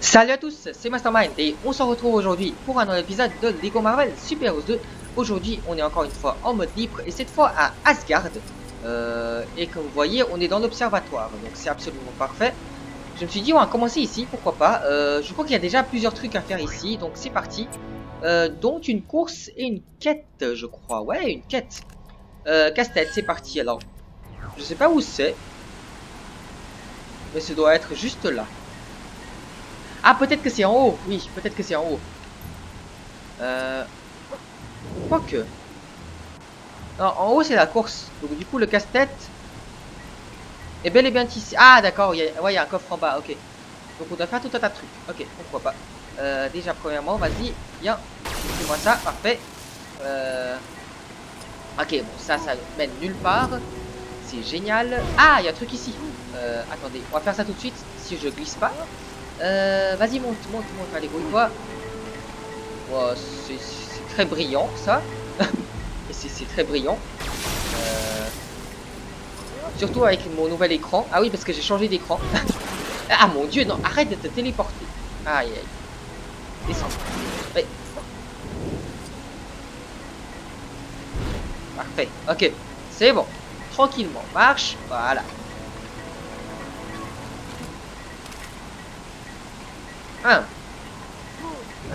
Salut à tous, c'est Mastermind et on se retrouve aujourd'hui pour un nouvel épisode de Lego Marvel Super Heroes 2. Aujourd'hui, on est encore une fois en mode libre et cette fois à Asgard. Et comme vous voyez, on est dans l'observatoire, donc c'est absolument parfait. Je me suis dit, on va commencer ici, pourquoi pas. Je crois qu'il y a déjà plusieurs trucs à faire ici, donc c'est parti. Dont une course et une quête, je crois. Ouais, une quête. Casse-tête, c'est parti alors. Je sais pas où c'est, mais ça doit être juste là. Ah, peut-être que c'est en haut. Oui, peut-être que c'est en haut. Quoique. Non, en haut, c'est la course. Donc, du coup, le casse-tête est bel et bien ici. Ah, d'accord. Ouais, il y a un coffre en bas. Ok. Donc, on doit faire tout un tas de trucs. Ok, pourquoi pas. Déjà, premièrement, vas-y. Viens. Fais-moi ça. Parfait. Ok, bon, ça mène nulle part. C'est génial. Ah, il y a un truc ici. Attendez, on va faire ça tout de suite. Si je glisse pas. Vas-y, monte. Allez, grouille-toi. Wow, c'est très brillant, ça. Et c'est très brillant. Surtout avec mon nouvel écran. Ah oui, parce que j'ai changé d'écran. Ah mon dieu, non, arrête de te téléporter. Aïe, aïe. Descends. Ouais. Parfait. Ok, c'est bon. Tranquillement, marche. Voilà. Un.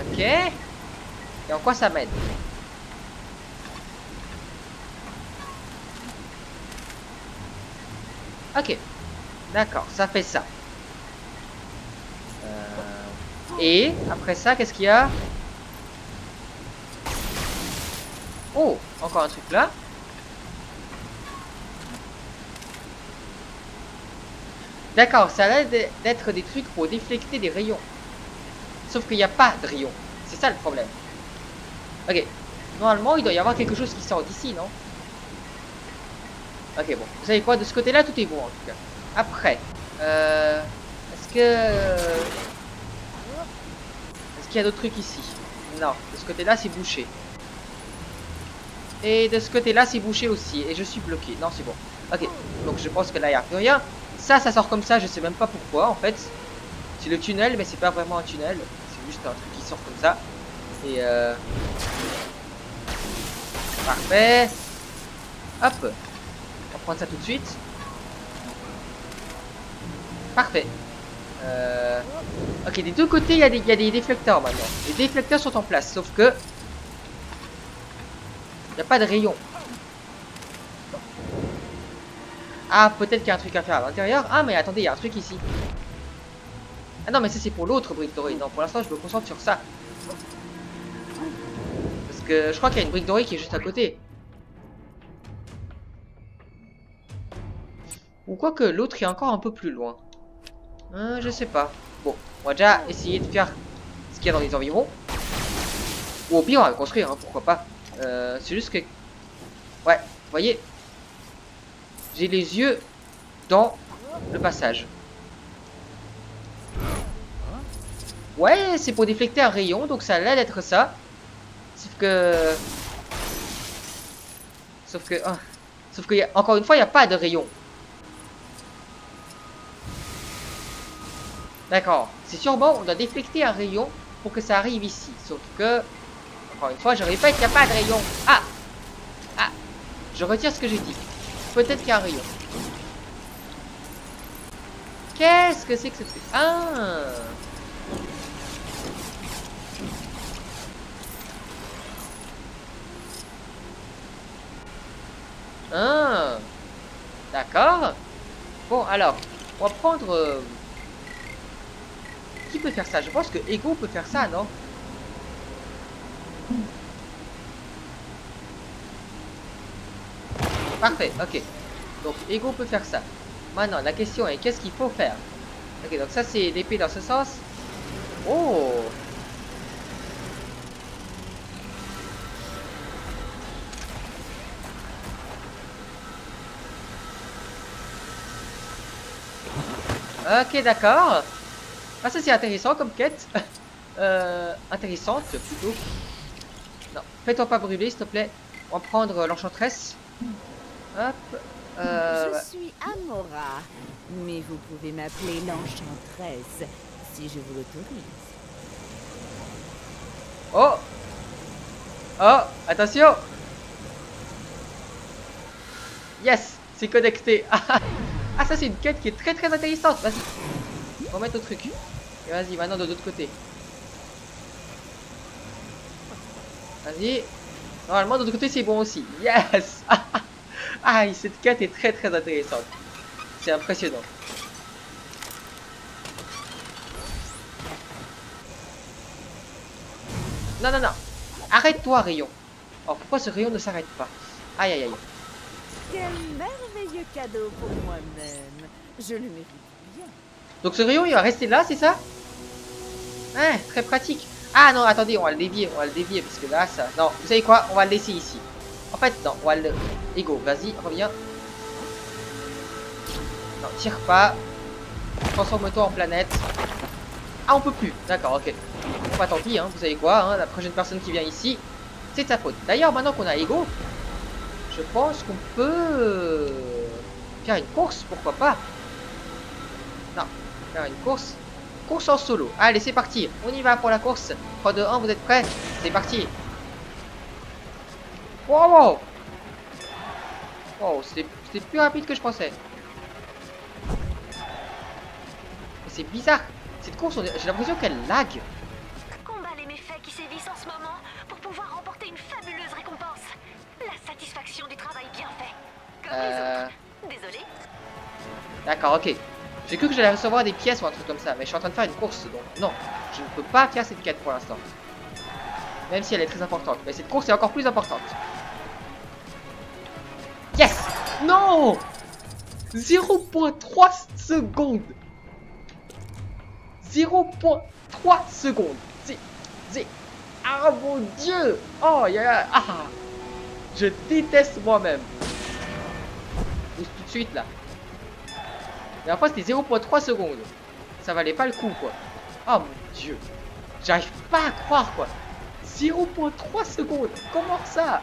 Ok. Et en quoi ça m'aide? Ok. D'accord, ça fait ça. Et après ça, qu'est-ce qu'il y a? Oh, encore un truc là. D'accord, ça a l'air d'être des trucs pour déflecter des rayons. Sauf qu'il n'y a pas de rayons. C'est ça le problème. Ok. Normalement, il doit y avoir quelque chose qui sort d'ici, non? Ok, bon. Vous savez quoi? De ce côté-là, tout est bon, en tout cas. Après, est-ce que... Est-ce qu'il y a d'autres trucs ici? Non. De ce côté-là, c'est bouché. Et de ce côté-là, c'est bouché aussi. Et je suis bloqué. Non, c'est bon. Ok. Donc, je pense que là, il n'y a plus rien. Ça sort comme ça. Je sais même pas pourquoi, en fait. C'est le tunnel, mais c'est pas vraiment un tunnel. C'est juste un truc qui sort comme ça. Et parfait. Hop. On va prendre ça tout de suite. Parfait. Ok, des deux côtés, il y a des déflecteurs maintenant. Les déflecteurs sont en place, sauf que... Il n'y a pas de rayon. Ah, peut-être qu'il y a un truc à faire à l'intérieur. Ah, mais attendez, il y a un truc ici. Ah non, mais ça c'est pour l'autre brique dorée. Non, pour l'instant, je me concentre sur ça. Parce que je crois qu'il y a une brique dorée qui est juste à côté. Ou quoi que l'autre est encore un peu plus loin. Je sais pas. Bon, on va déjà essayer de faire ce qu'il y a dans les environs. Ou au pire, on va le construire, hein, pourquoi pas. C'est juste que... Ouais, vous voyez, j'ai les yeux dans le passage. Ouais, c'est pour déflecter un rayon, donc ça a l'air d'être ça. Sauf que... Sauf que, encore une fois, il n'y a pas de rayon. D'accord. C'est sûrement, on doit déflecter un rayon pour que ça arrive ici. Sauf que, encore une fois, je répète, il n'y a pas de rayon. Ah! Ah! Je retire ce que j'ai dit. Peut-être qu'il y a un rayon. Qu'est-ce que c'est que ce truc? Ah! Ah! D'accord. Bon, alors, on va prendre... Qui peut faire ça? Je pense que Ego peut faire ça, non? Parfait, ok. Donc, Ego peut faire ça. Maintenant, la question est, qu'est-ce qu'il faut faire? Ok, donc ça, c'est l'épée dans ce sens. Oh! Ok, d'accord. Ah, ça, c'est intéressant comme quête. Intéressante, plutôt. Non, fais-toi pas brûler, s'il te plaît. On va prendre l'enchantresse. Hop. Je suis Amora, mais vous pouvez m'appeler l'enchanteresse. Si je vous l'autorise. Oh! Oh! Attention! Yes! C'est connecté. Ah, ça c'est une quête qui est très très intéressante. Vas-y. On va mettre au truc. Et vas-y, maintenant de l'autre côté. Vas-y. Normalement de l'autre côté c'est bon aussi. Yes! Ah, cette quête est très très intéressante. C'est impressionnant. Non, non, non. Arrête-toi, rayon. Oh, pourquoi ce rayon ne s'arrête pas? Aïe, aïe, aïe. Quel merveilleux cadeau pour moi-même. Je le mérite bien. Donc ce rayon, il va rester là, c'est ça? Hein, très pratique. Ah non, attendez, on va le dévier, parce que là, ça... Non, vous savez quoi? On va le laisser ici. En fait, non, on va le... Ego, vas-y, reviens. Non, tire pas. Transforme-toi en planète. Ah, on peut plus. D'accord, ok. Bon, bah tant pis, hein, vous savez quoi, hein, la prochaine personne qui vient ici, c'est ta faute. D'ailleurs, maintenant qu'on a Ego, je pense qu'on peut faire une course, pourquoi pas? Non, faire une course. Course en solo. Allez, c'est parti. On y va pour la course. 3, 2, 1, vous êtes prêts? C'est parti. Wow, wow, c'était plus rapide que je pensais. C'est bizarre. Cette course, j'ai l'impression qu'elle lag. Combat les méfaits qui sévissent en ce moment pour pouvoir remporter une fabuleuse récompense. La satisfaction du travail bien fait. Comme les autres. Désolé. D'accord, ok. J'ai cru que j'allais recevoir des pièces ou un truc comme ça, mais je suis en train de faire une course, donc non. Je ne peux pas faire cette quête pour l'instant. Même si elle est très importante. Mais cette course est encore plus importante. Yes! Non! 0.3 secondes. 0.3 secondes. C'est... Ah mon dieu! Oh, ah! Je déteste moi-même. Pousse tout de suite là. La dernière fois c'était 0.3 secondes. Ça valait pas le coup quoi. Oh mon dieu. J'arrive pas à croire quoi. 0.3 secondes. Comment ça?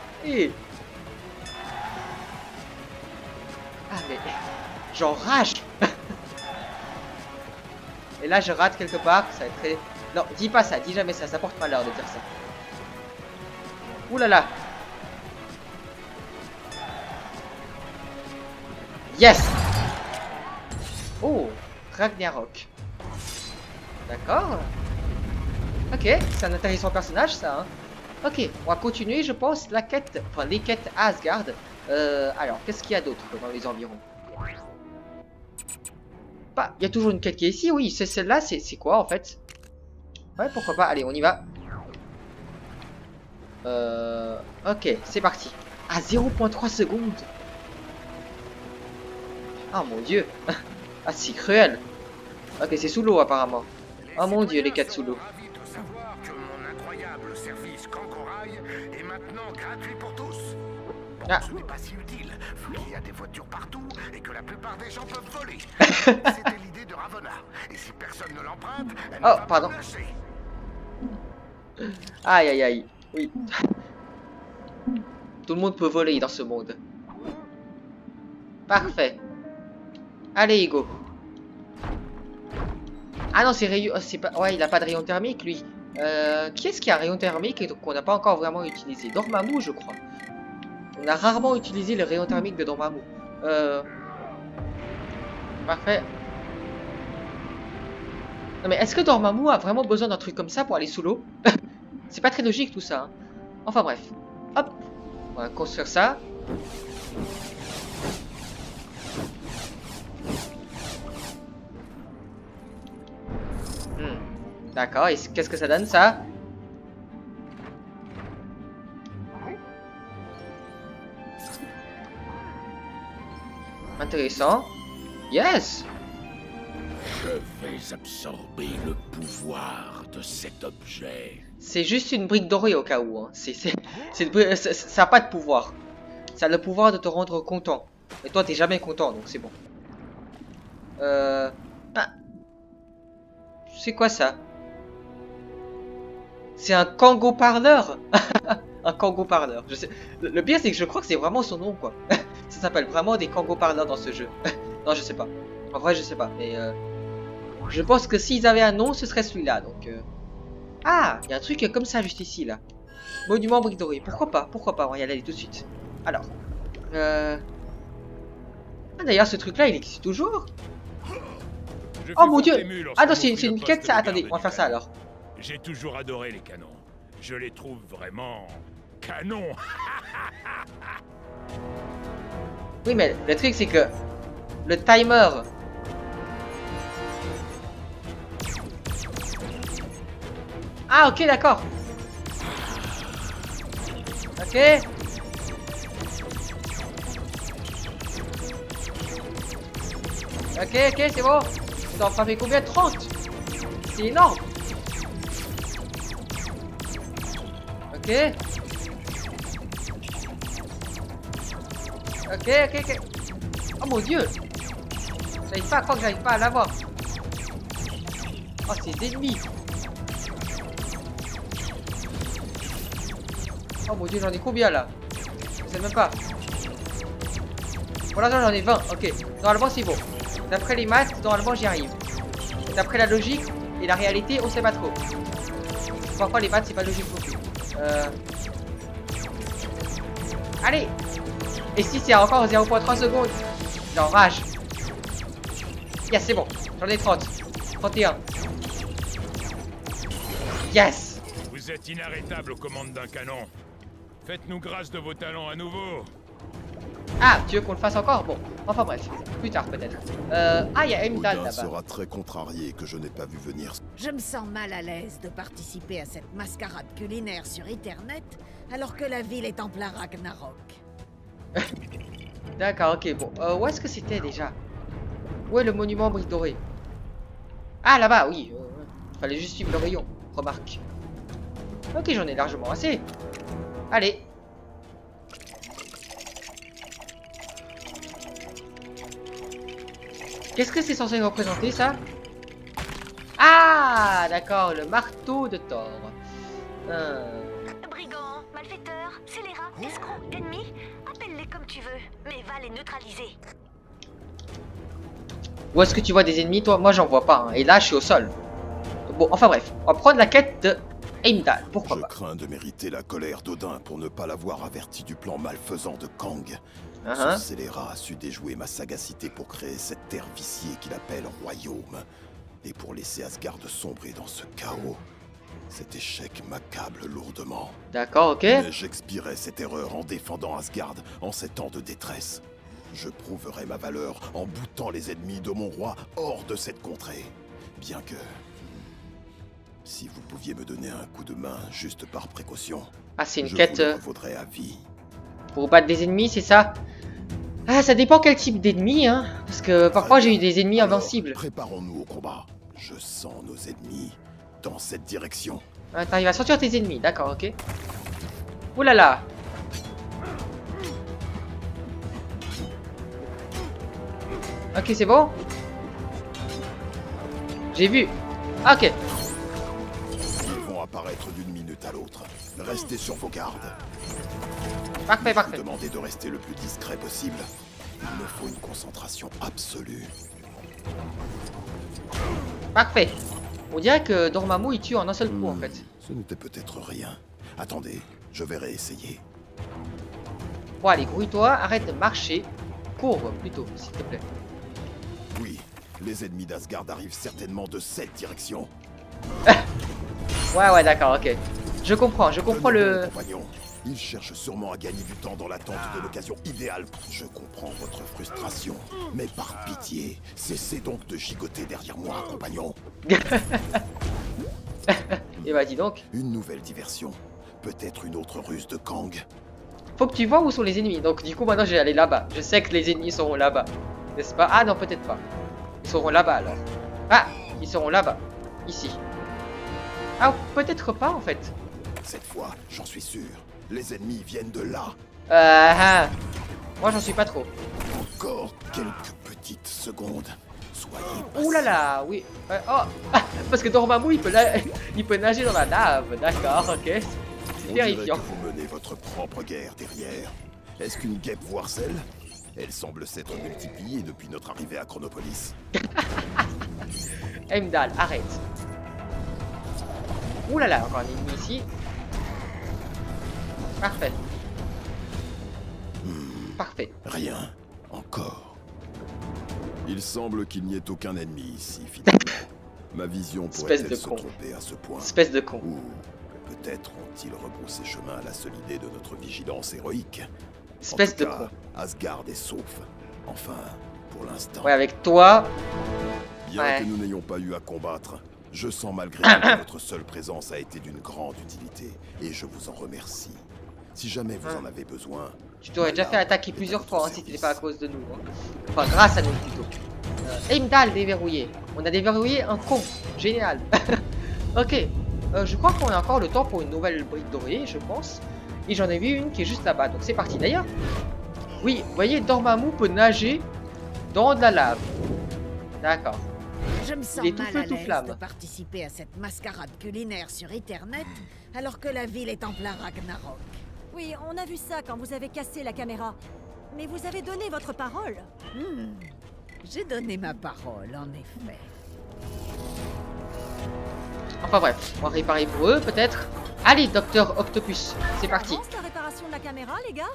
Ah mais... J'enrage. Et là je rate quelque part. Ça va être très... Non, dis pas ça. Dis jamais ça. Ça porte malheur de dire ça. Ouh là là. Yes. Oh, Ragnarok. D'accord. Ok, c'est un intéressant personnage ça. Hein. Ok, on va continuer je pense la quête, enfin les quêtes à Asgard. Alors, qu'est-ce qu'il y a d'autre dans les environs? Bah, il y a toujours une quête qui est ici, oui, c'est celle-là, c'est quoi en fait? Ouais, pourquoi pas, allez, on y va. Ok, c'est parti. À 0.3 secondes. Ah mon dieu. Ah, c'est cruel. Ok, c'est sous l'eau apparemment. Oh mon dieu, les quêtes sous l'eau. Savoir que mon incroyable service Kangorail est maintenant gratuit pour tous. Bon, Ah. ce n'est pas si utile, vu qu'il y a des voitures partout et que la plupart des gens peuvent voler. C'était l'idée de Ravonna, et si personne ne l'emprunte, elle ne Oh, va pardon. pas me lâcher. Aïe aïe aïe. Oui. Tout le monde peut voler dans ce monde. Parfait. Allez, Hugo. Ah non, c'est rayon... c'est pas... Ouais, il a pas de rayon thermique, lui. Qui est-ce qui a un rayon thermique et qu'on n'a pas encore vraiment utilisé? Dormammu, je crois. On a rarement utilisé le rayon thermique de Dormammu. Parfait. Non mais est-ce que Dormammu a vraiment besoin d'un truc comme ça pour aller sous l'eau? C'est pas très logique tout ça. Hein. Enfin bref. Hop. On va construire ça. D'accord, et qu'est-ce que ça donne ça? Intéressant. Yes! Je vais absorber le pouvoir de cet objet. C'est juste une brique dorée au cas où. Hein. Ça n'a pas de pouvoir. Ça a le pouvoir de te rendre content. Et toi, t'es jamais content, donc c'est bon. Ah. C'est quoi ça? C'est un Kango parleur. Un Kango parleur. Je sais... Le pire, c'est que je crois que c'est vraiment son nom, quoi. Ça s'appelle vraiment des Kango parleurs dans ce jeu. Non, je sais pas. En vrai, je sais pas. Mais Je pense que s'ils avaient un nom, ce serait celui-là. Donc, ah, il y a un truc comme ça juste ici, là. Monument brique dorée. Pourquoi pas? Pourquoi pas? On va y aller tout de suite. Alors. Ah, d'ailleurs, ce truc-là, il existe toujours. Oh mon dieu! Ah non, c'est une quête ça. Attendez, on va faire ça alors. J'ai toujours adoré les canons. Je les trouve vraiment canons. Oui, mais le truc, c'est que le timer. Ah, ok, d'accord. Ok. Ok, c'est bon. Ça en fait combien? 30. C'est énorme. Ok. Ok. Oh mon dieu. J'arrive pas à croire que j'arrive pas à l'avoir. Oh, ces ennemis. Oh mon dieu, j'en ai combien là? Je sais même pas. Pour l'instant, j'en ai 20. Ok. Normalement, c'est bon. D'après les maths, normalement, j'y arrive. D'après la logique et la réalité, on sait pas trop. Parfois, les maths, c'est pas logique non plus. Allez. Et si c'est encore 0.3 secondes? J'enrage. Yes, c'est bon. J'en ai 30. 31. Yes. Vous êtes inarrêtable aux commandes d'un canon. Faites-nous grâce de vos talents à nouveau. Ah, tu veux qu'on le fasse encore? Bon, enfin bref, plus tard peut-être. Ah, il y a Heimdall Odin là-bas. sera très contrarié que je n'ai pas vu venir. Je me sens mal à l'aise de participer à cette mascarade culinaire sur Internet, alors que la ville est en plein Ragnarok. D'accord, ok, bon. Où est-ce que c'était déjà? Où est le monument brique dorée? Ah, là-bas, oui. Fallait juste suivre le rayon, remarque. Ok, j'en ai largement assez. Allez. Qu'est-ce que c'est censé représenter, ça? Ah, d'accord, le marteau de Thor. Brigands, malfaiteurs, scélérats, escrocs, ennemis, appelle-les comme tu veux, mais va les neutraliser. Où est-ce que tu vois des ennemis, toi? Moi, j'en vois pas. Hein. Et là, je suis au sol. Bon, enfin bref. On va prendre la quête de Heimdall. Pourquoi Je pas? crains de mériter la colère d'Odin pour ne pas l'avoir averti du plan malfaisant de Kang. Uh-huh. Ce scélérat a su déjouer ma sagacité pour créer cette terre viciée qu'il appelle royaume. Et pour laisser Asgard sombrer dans ce chaos. Cet échec m'accable lourdement. D'accord, ok. Mais j'expierai cette erreur en défendant Asgard en ces temps de détresse. Je prouverai ma valeur en boutant les ennemis de mon roi hors de cette contrée. Bien que... Si vous pouviez me donner un coup de main juste par précaution, Ah, c'est une je quête vous le vaudrais à vie. pour battre des ennemis, c'est ça? Ah, ça dépend quel type d'ennemi, hein. Parce que parfois, j'ai eu des ennemis Alors, invincibles. Préparons-nous au combat. Je sens nos ennemis dans cette direction. Ah, t'arrives à sortir tes ennemis, d'accord, ok. Ouh là là. Ok, c'est bon. J'ai vu. Ok. Ils vont apparaître d'une minute à l'autre. Restez sur vos gardes. Parfait, Vous parfait. demandez de rester le plus discret possible. Il me faut une concentration absolue. Parfait. On dirait que Dormammu il tue en un seul coup en fait. Ce n'était peut-être rien. Attendez, je vais réessayer. Bon allez, grouille-toi, arrête de marcher. Cours plutôt, s'il te plaît. Oui, les ennemis d'Asgard arrivent certainement de cette direction. Ouais, d'accord, ok. Je comprends Tenez le... bon, compagnon. Ils cherchent sûrement à gagner du temps dans l'attente de l'occasion idéale. Je comprends votre frustration, mais par pitié, cessez donc de gigoter derrière moi, compagnon. Et bah dis donc. Une nouvelle diversion. Peut-être une autre ruse de Kang. Faut que tu vois où sont les ennemis. Donc du coup maintenant je vais aller là-bas. Je sais que les ennemis seront là-bas. N'est-ce pas? Ah non, peut-être pas. Ils seront là-bas alors. Ah, ils seront là-bas. Ici. Ah, peut-être pas en fait. Cette fois, j'en suis sûr. Les ennemis viennent de là. Ah. Moi j'en suis pas trop. Encore quelques petites secondes. Soyez Ouh là là, oui. Oh, parce que Dormammu il peut nager dans la lave. D'accord, ok. C'est On dirait terrifiant. que vous menez votre propre guerre derrière. Est-ce qu'une guêpe voire celle? Elle semble s'être multipliée depuis notre arrivée à Chronopolis. Heimdall, arrête. Ouh là là, encore un ennemi ici. Parfait. Parfait. Rien. Encore. Il semble qu'il n'y ait aucun ennemi ici, finalement. Ma vision Espèce pourrait-elle de se con. tromper à ce point? Espèce de con. Ou peut-être ont-ils rebroussé chemin à la seule idée de notre vigilance héroïque? Espèce En tout de cas, con. Asgard est sauf. Enfin, pour l'instant. Ouais, avec toi. Bien ouais. que nous n'ayons pas eu à combattre, je sens malgré tout que votre seule présence a été d'une grande utilité. Et je vous en remercie. Si jamais vous en avez besoin... Tu t'aurais déjà ma fait lame attaquer est à plusieurs votre fois hein, si service. c'était pas à cause de nous. Hein. Enfin, grâce à nous plutôt. Heimdall déverrouillé. On a déverrouillé un con. Génial. Ok. Je crois qu'on a encore le temps pour une nouvelle brique dorée, je pense. Et j'en ai vu une qui est juste là-bas. Donc c'est parti. D'ailleurs, oui, vous voyez, Dormammu peut nager dans de la lave. D'accord. Je me sens Il est tout mal feu, à tout l'aise flamme. de participer à cette mascarade culinaire sur Ethernet, alors que la ville est en plein Ragnarok. Oui, on a vu ça quand vous avez cassé la caméra. Mais vous avez donné votre parole. J'ai donné ma parole, en effet. Enfin bref, on va réparer pour eux peut-être. Allez, Docteur Octopus, c'est parti. Avance la réparation de la caméra, les gars.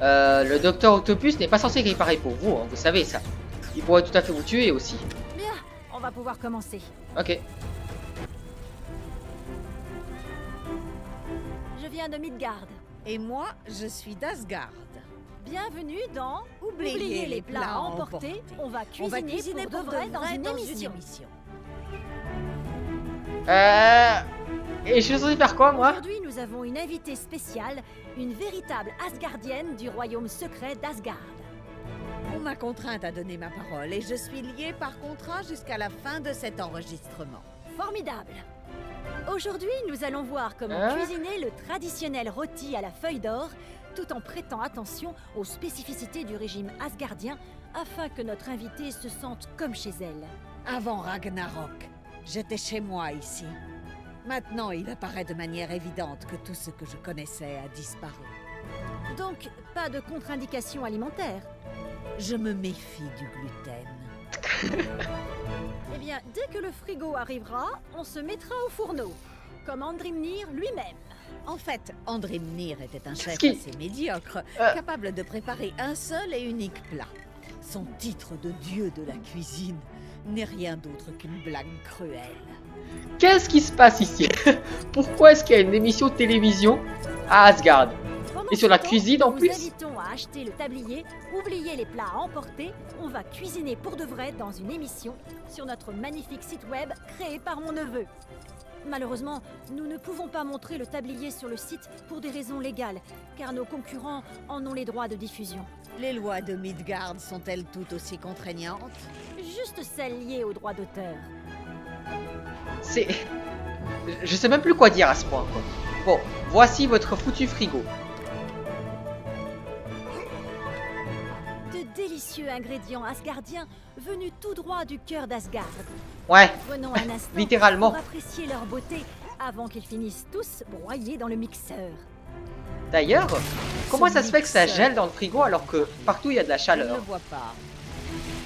Le Docteur Octopus n'est pas censé réparer pour vous, hein, vous savez ça. Il pourrait tout à fait vous tuer aussi. Bien, on va pouvoir commencer. Ok. Je viens de Midgard. Et moi, je suis d'Asgard. Bienvenue dans Oubliez les plats à emporter. On va On va cuisiner pour de vrai dans une émission. Et je suis censé faire quoi moi? Aujourd'hui, nous avons une invitée spéciale, une véritable Asgardienne du royaume secret d'Asgard. On m'a contrainte à donner ma parole et je suis liée par contrat jusqu'à la fin de cet enregistrement. Formidable. Aujourd'hui, nous allons voir comment Hein? cuisiner le traditionnel rôti à la feuille d'or, tout en prêtant attention aux spécificités du régime asgardien, afin que notre invitée se sente comme chez elle. Avant Ragnarok, j'étais chez moi ici. Maintenant, il apparaît de manière évidente que tout ce que je connaissais a disparu. Donc, pas de contre-indication alimentaire. Je me méfie du gluten. Eh bien, dès que le frigo arrivera, on se mettra au fourneau, comme Andrimnir lui-même. En fait, Andrimnir était un chef qui- assez médiocre, capable de préparer un seul et unique plat. Son titre de dieu de la cuisine n'est rien d'autre qu'une blague cruelle. Qu'est-ce qui se passe ici? Pourquoi est-ce qu'il y a une émission de télévision à Asgard? Pendant Et sur ce la temps, cuisine, en nous plus. vous invitons à acheter le tablier, oubliez les plats à emporter, on va cuisiner pour de vrai dans une émission sur notre magnifique site web créé par mon neveu. Malheureusement, nous ne pouvons pas montrer le tablier sur le site pour des raisons légales, car nos concurrents en ont les droits de diffusion. Les lois de Midgard sont-elles tout aussi contraignantes? Juste celles liées aux droits d'auteur. C'est... Je sais même plus quoi dire à ce point, quoi. Bon, voici votre foutu frigo. De délicieux ingrédients asgardiens venus tout droit du cœur d'Asgard. Ouais, Prenons un instant littéralement. pour apprécier leur beauté avant qu'ils finissent tous broyés dans le mixeur. D'ailleurs, comment Ce ça se fait que ça mixeur. gèle dans le frigo alors que partout il y a de la Je ne chaleur? le vois pas.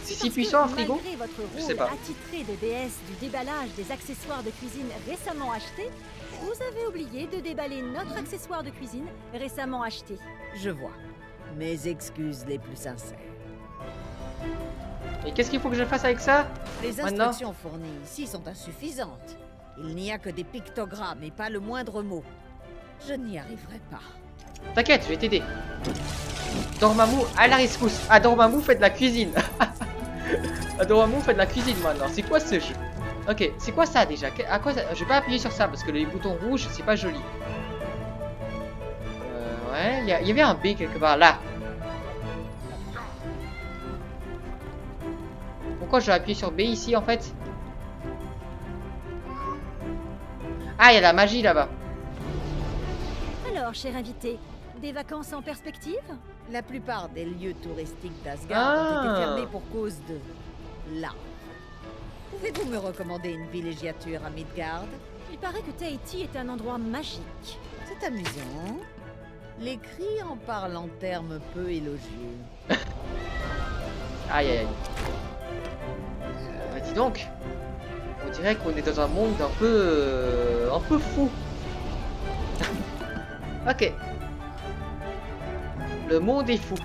C'est si Parce puissant un que, frigo? malgré votre Je sais rôle pas. attitré de déesse du déballage des accessoires de cuisine récemment achetés, vous avez oublié de déballer notre accessoire de cuisine récemment acheté. Je vois. Mes excuses les plus sincères. Et qu'est-ce qu'il faut que je fasse avec ça? Les Maintenant instructions fournies ici sont insuffisantes. Il n'y a que des pictogrammes et pas le moindre mot. Je n'y arriverai pas. T'inquiète, je vais t'aider. Dormammu à la rescousse. Ah, Dormammu fait de la cuisine. Ah, Dormammu fait de la cuisine maintenant. C'est quoi ce jeu? Ok, c'est quoi ça déjà? À quoi ça... Je vais pas appuyer sur ça parce que les boutons rouges, c'est pas joli. Ouais, il y avait un B quelque part là. Pourquoi je dois appuyer sur B ici en fait? Ah, il y a la magie là-bas. Alors, cher invité, des vacances en perspective? La plupart des lieux touristiques d'Asgard ont été Ah. fermés pour cause de l'art. Pouvez-vous me recommander une villégiature à Midgard? Il paraît que Tahiti est un endroit magique. C'est amusant. Les cris en parlent en termes peu élogieux. Aïe aïe aïe. Dis donc. On dirait qu'on est dans un monde un peu fou. Ok. Le monde est fou.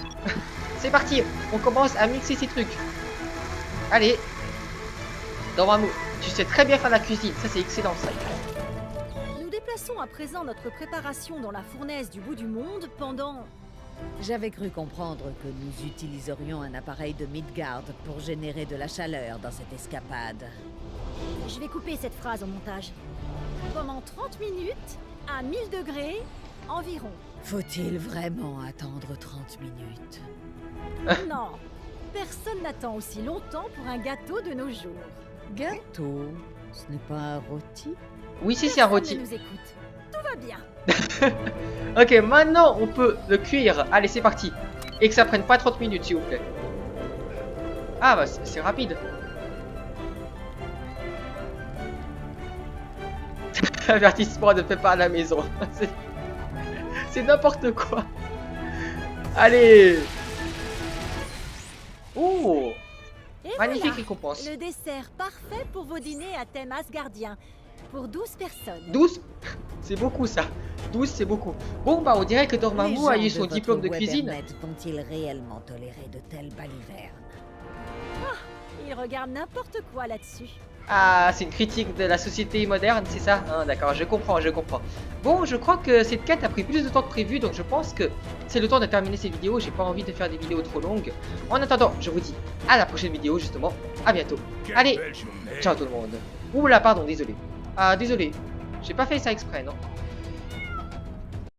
C'est parti. On commence à mixer ces trucs. Allez. Dormammu, tu sais très bien faire la cuisine. Ça c'est excellent ça. Nous déplaçons à présent notre préparation dans la fournaise du bout du monde pendant... J'avais cru comprendre que nous utiliserions un appareil de Midgard pour générer de la chaleur dans cette escapade. Je vais couper cette phrase au montage. Pendant 30 minutes, à 1000 degrés, environ. Faut-il vraiment attendre 30 minutes? Non, personne n'attend aussi longtemps pour un gâteau de nos jours. Gâteau? Ce n'est pas un rôti? Oui, si c'est un Personne rôti. ne nous écoute. Tout va bien. Ok, maintenant on peut le cuire. Allez, c'est parti. Et que ça prenne pas 30 minutes, s'il vous plaît. Ah, bah c'est rapide. Avertissement, ne fais pas à la maison. C'est n'importe quoi. Allez. Oh, Et magnifique voilà, récompense. le dessert parfait pour vos dîners à thème asgardien. Pour 12 personnes. 12. C'est beaucoup ça. 12, c'est beaucoup. Bon, bah on dirait que Dormammu a eu son diplôme de cuisine. Vont-ils réellement tolérer de telles balivernes? Il regarde n'importe quoi là-dessus. Ah, c'est une critique de la société moderne, c'est ça? Hein, d'accord, je comprends, je comprends. Bon, je crois que cette quête a pris plus de temps que prévu, donc je pense que c'est le temps de terminer ces vidéos. J'ai pas envie de faire des vidéos trop longues. En attendant, je vous dis à la prochaine vidéo, justement. À bientôt. Quelle Allez, belle journée. ciao tout le monde. Oula, pardon, désolé. Ah, désolé. J'ai pas fait ça exprès, non?